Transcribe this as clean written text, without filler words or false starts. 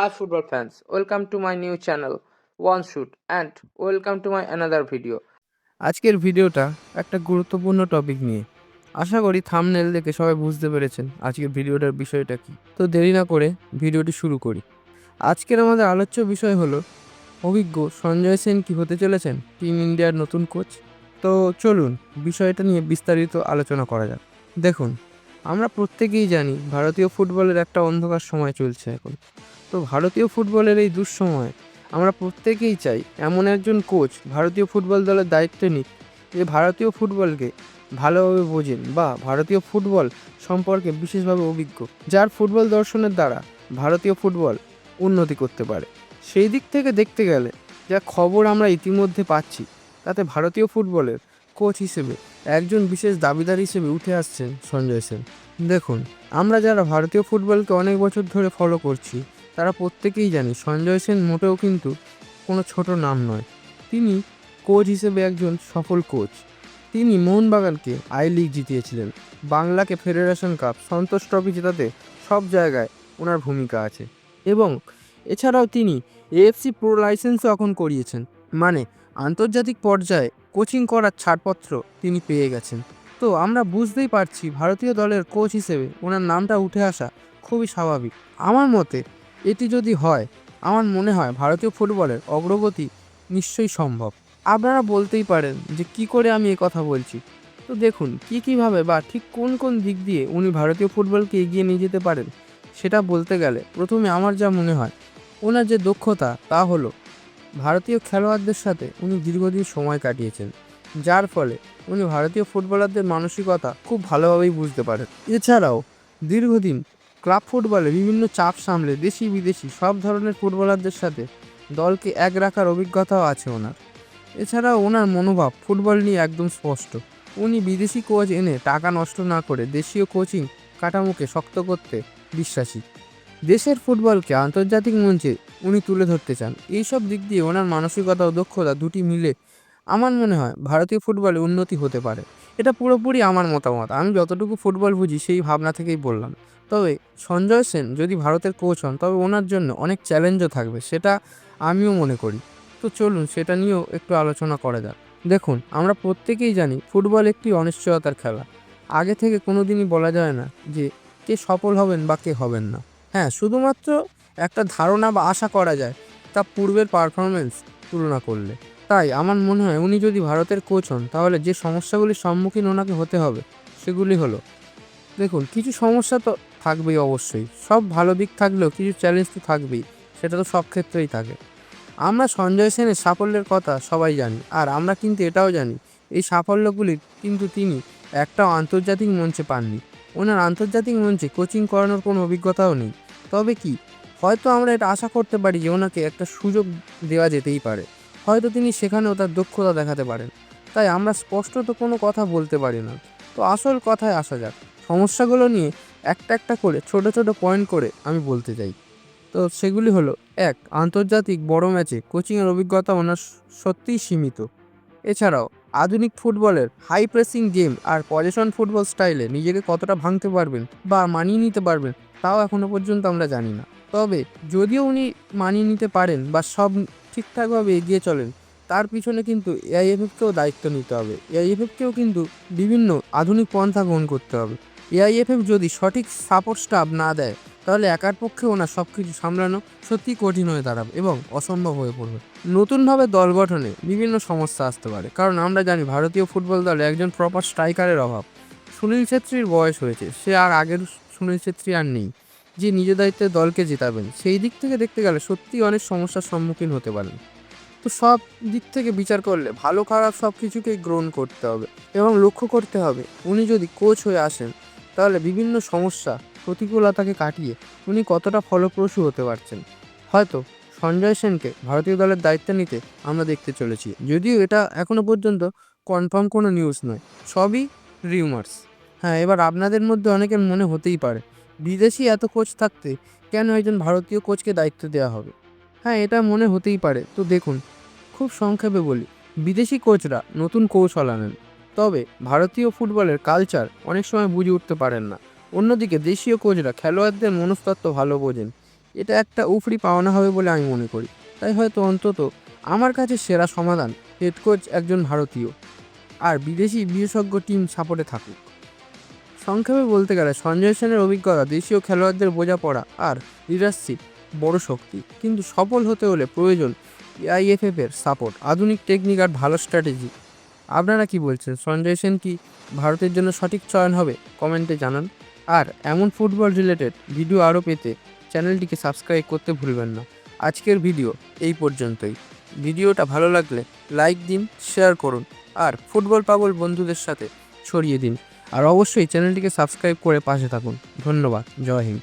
Hi football fans, welcome to my new channel One Shoot and welcome to my another video. আজকের ভিডিওটা একটা গুরুত্বপূর্ণ topic নিয়ে। আশা করি থাম্বনেল দেখে সবাই বুঝতে পেরেছেন আজকের ভিডিওটার বিষয়টা কি। তো দেরি না করে ভিডিওটি শুরু করি। আজকের আমাদের আলোচ্য বিষয় হলো অভিজ্ঞ সঞ্জয় সেন কি হতে চলেছেন টিম ইন্ডিয়ার নতুন কোচ। তো চলুন বিষয়টা নিয়ে বিস্তারিত আলোচনা করা যাক। দেখুন, আমরা প্রত্যেকেই জানি ভারতীয় ফুটবলের একটা অন্ধকার সময় চলছে এখন। তো ভারতীয় ফুটবলের এই দুঃসময়ে আমরা প্রত্যেকেই চাই এমন একজন কোচ ভারতীয় ফুটবল দলের দায়িত্ব নিক, যে ভারতীয় ফুটবলকে ভালোভাবে বোঝেন বা ভারতীয় ফুটবল সম্পর্কে বিশেষভাবে অভিজ্ঞ, যার ফুটবল দর্শনের দ্বারা ভারতীয় ফুটবল উন্নতি করতে পারে। সেই দিক থেকে দেখতে গেলে যা খবর আমরা ইতিমধ্যে পাচ্ছি, তাতে ভারতীয় ফুটবলের কোচ হিসেবে একজন বিশেষ দাবিদার হিসেবে উঠে আসছেন সঞ্জয় সেন। দেখুন, আমরা যারা ভারতীয় ফুটবলকে অনেক বছর ধরে ফলো করছি, তারা প্রত্যেকেই জানি সঞ্জয় সেন মোটেও কিন্তু কোনো ছোট নাম নয়। তিনি কোচ হিসেবে একজন সফল কোচ। তিনি মোহনবাগানকে আই লিগ জিতিয়েছিলেন, বাংলাকে ফেডারেশন কাপ, সন্তোষ ট্রফি জেতাতে সব জায়গায় ওনার ভূমিকা আছে। এবং এছাড়াও তিনি এএফসি প্রো লাইসেন্সও এখন করিয়েছেন, মানে আন্তর্জাতিক পর্যায়ে কোচিং করার ছাড়পত্র তিনি পেয়ে গেছেন। তো আমরা বুঝতেই পারছি ভারতীয় দলের কোচ হিসেবে ওনার নামটা উঠে আসা খুবই স্বাভাবিক। আমার মতে এটি যদি হয়, আমার মনে হয় ভারতীয় ফুটবলের অগ্রগতি নিশ্চয়ই সম্ভব। আপনারা বলতেই পারেন যে কি করে আমি কথা বলছি। তো দেখুন, কীভাবে বা ঠিক কোন কোন দিক দিয়ে উনি ভারতীয় ফুটবলকে এগিয়ে নিয়ে যেতে পারেন, সেটা বলতে গেলে প্রথমে আমার যা মনে হয়, ওনার যে দক্ষতা তা হলো ভারতীয় খেলোয়াড়দের সাথে উনি দীর্ঘদিন সময় কাটিয়েছেন, যার ফলে উনি ভারতীয় ফুটবলারদের মানসিকতা খুব ভালোভাবেই বুঝতে পারেন। এছাড়াও দীর্ঘদিন ক্লাব ফুটবলে বিভিন্ন চাপ সামলে দেশি বিদেশি সব ধরনের ফুটবলারদের সাথে দলকে এক রাখার অভিজ্ঞতাও আছে ওনার। এছাড়াও ওনার মনোভাব ফুটবল নিয়ে একদম স্পষ্ট। উনি বিদেশি কোচ এনে টাকা নষ্ট না করে দেশীয় কোচিং কাঠামোকে শক্ত করতে বিশ্বাসী। দেশের ফুটবলকে আন্তর্জাতিক মঞ্চে উনি তুলে ধরতে চান। এইসব দিক দিয়ে ওনার মানসিকতা ও দক্ষতা দুটি মিলে আমার মনে হয় ভারতীয় ফুটবলে উন্নতি হতে পারে। এটা পুরোপুরি আমার মতামত, আমি যতটুকু ফুটবল বুঝি সেই ভাবনা থেকেই বললাম। তবে সঞ্জয় সেন যদি ভারতের কোচ হন, তবে ওনার জন্য অনেক চ্যালেঞ্জও থাকবে, সেটা আমিও মনে করি। তো চলুন সেটা নিয়েও একটু আলোচনা করা যাক। দেখুন, আমরা প্রত্যেকেই জানি ফুটবল একটি অনিশ্চয়তার খেলা। আগে থেকে কোনো দিনই বলা যায় না যে কে সফল হবেন বা কে হবেন না। হ্যাঁ, শুধুমাত্র একটা ধারণা বা আশা করা যায় তা পূর্বের পারফরমেন্স তুলনা করলে। তাই আমার মনে হয় উনি যদি ভারতের কোচ হন, তাহলে যে সমস্যাগুলির সম্মুখীন ওনাকে হতে হবে সেগুলি হলো, দেখুন, কিছু সমস্যা তো থাকবেই অবশ্যই। সব ভালো দিক থাকলেও কিছু চ্যালেঞ্জ তো থাকবেই, সেটা তো সব ক্ষেত্রেই থাকে। আমরা সঞ্জয় সেনের সাফল্যের কথা সবাই জানি, আর আমরা কিন্তু এটাও জানি এই সাফল্যগুলির কিন্তু তিনি একটাও আন্তর্জাতিক মঞ্চে পাননি। ওনার আন্তর্জাতিক মঞ্চে কোচিং করানোর কোনো অভিজ্ঞতাও নেই। তবে কি, হয়তো আমরা এটা আশা করতে পারি যে ওনাকে একটা সুযোগ দেওয়া যেতেই পারে। হয়তো তিনি সেখানেও তার দক্ষতা দেখাতে পারেন। তাই আমরা স্পষ্টত কোনো কথা বলতে পারি না। তো আসল কথায় আসা যাক। সমস্যাগুলো নিয়ে একটা একটা করে ছোট ছোট পয়েন্ট করে আমি বলতে চাই। তো সেগুলি হলো: ১. আন্তর্জাতিক বড় ম্যাচে কোচিংয়ের অভিজ্ঞতা ওনার সত্যিই সীমিত। এছাড়াও আধুনিক ফুটবলের হাই প্রেসিং গেম আর পজিশন ফুটবল স্টাইলে নিজেকে কতটা ভাঙতে পারবেন বা মানিয়ে নিতে পারবেন, তাও এখনও পর্যন্ত আমরা জানি না। তবে যদিও উনি মানিয়ে নিতে পারেন বা সব ঠিকঠাকভাবে এগিয়ে চলেন, তার পিছনে কিন্তু এআইএফএফকেও দায়িত্ব নিতে হবে। এআইএফএফকেও কিন্তু বিভিন্ন আধুনিক পন্থা গ্রহণ করতে হবে। এআইএফএফ যদি সঠিক সাপোর্ট স্টাফ না দেয়, তাহলে একার পক্ষে ওনার সব কিছু সামলানো সত্যিই কঠিন হয়ে দাঁড়াবে এবং অসম্ভব হয়ে পড়বে। নতুনভাবে দল গঠনে বিভিন্ন সমস্যা আসতে পারে, কারণ আমরা জানি ভারতীয় ফুটবল দলে একজন প্রপার স্ট্রাইকারের অভাব। সুনীল ছেত্রীর বয়স হয়েছে, সে আর আগের সুনীল ছেত্রী আর নেই যে নিজ দায়িত্বে দলকে জেতাবেন। সেই দিক থেকে দেখতে গেলে সত্যিই অনেক সমস্যার সম্মুখীন হতে পারেন। তো সব দিক থেকে বিচার করলে ভালো খারাপ সব কিছুকেই গ্রহণ করতে হবে এবং লক্ষ্য করতে হবে উনি যদি কোচ হয়ে আসেন, তাহলে বিভিন্ন সমস্যা প্রতিকূলতাকে কাটিয়ে উনি কতটা ফলপ্রসূ হতে পারছেন। হয়তো সঞ্জয় সেনকে ভারতীয় দলের দায়িত্ব নিতে আমরা দেখতে চলেছি, যদিও এটা এখনও পর্যন্ত কনফার্ম কোনো নিউজ নয়, সবই রিউমার্স। হ্যাঁ, এবার আপনাদের মধ্যে অনেকের মনে হতেই পারে বিদেশি এত কোচ থাকতে কেন একজন ভারতীয় কোচকে দায়িত্ব দেওয়া হবে। হ্যাঁ, এটা মনে হতেই পারে। তো দেখুন, খুব সংক্ষেপে বলি, বিদেশি কোচরা নতুন কৌশল আনেন, তবে ভারতীয় ফুটবলের কালচার অনেক সময় বুঝে উঠতে পারেন না। অন্যদিকে দেশীয় কোচরা খেলোয়াড়দের মনস্তত্ত্ব ভালো বোঝেন এটা একটা উফরি পাওনা হবে বলে আমি মনে করি। তাই হয়তো অন্তত আমার কাছে সেরা সমাধান হেড কোচ একজন ভারতীয় আর বিদেশি বিশেষজ্ঞ টিম সাপোর্টে থাকুক। সংক্ষেপে বলতে গেলে সঞ্জয় সেনের অভিজ্ঞতা, দেশীয় খেলোয়াড়দের বোঝাপড়া আর লিডারশিপ বড় শক্তি, কিন্তু সফল হতে হলে প্রয়োজন আইএফএফ এর সাপোর্ট, আধুনিক টেকনিক আর ভালো স্ট্র্যাটেজি। আপনারা কি বলছেন, সঞ্জয় সেন কি ভারতের জন্য সঠিক চয়ন হবে? কমেন্টে জানান। আর এমন ফুটবল রিলেটেড ভিডিও আরও পেতে চ্যানেলটিকে সাবস্ক্রাইব করতে ভুলবেন না। আজকের ভিডিও এই পর্যন্তই। ভিডিওটা ভালো লাগলে লাইক দিন, শেয়ার করুন আর ফুটবল পাগল বন্ধুদের সাথে ছড়িয়ে দিন। আর অবশ্যই চ্যানেলটিকে সাবস্ক্রাইব করে পাশে থাকুন। ধন্যবাদ। জয় হিন্দ।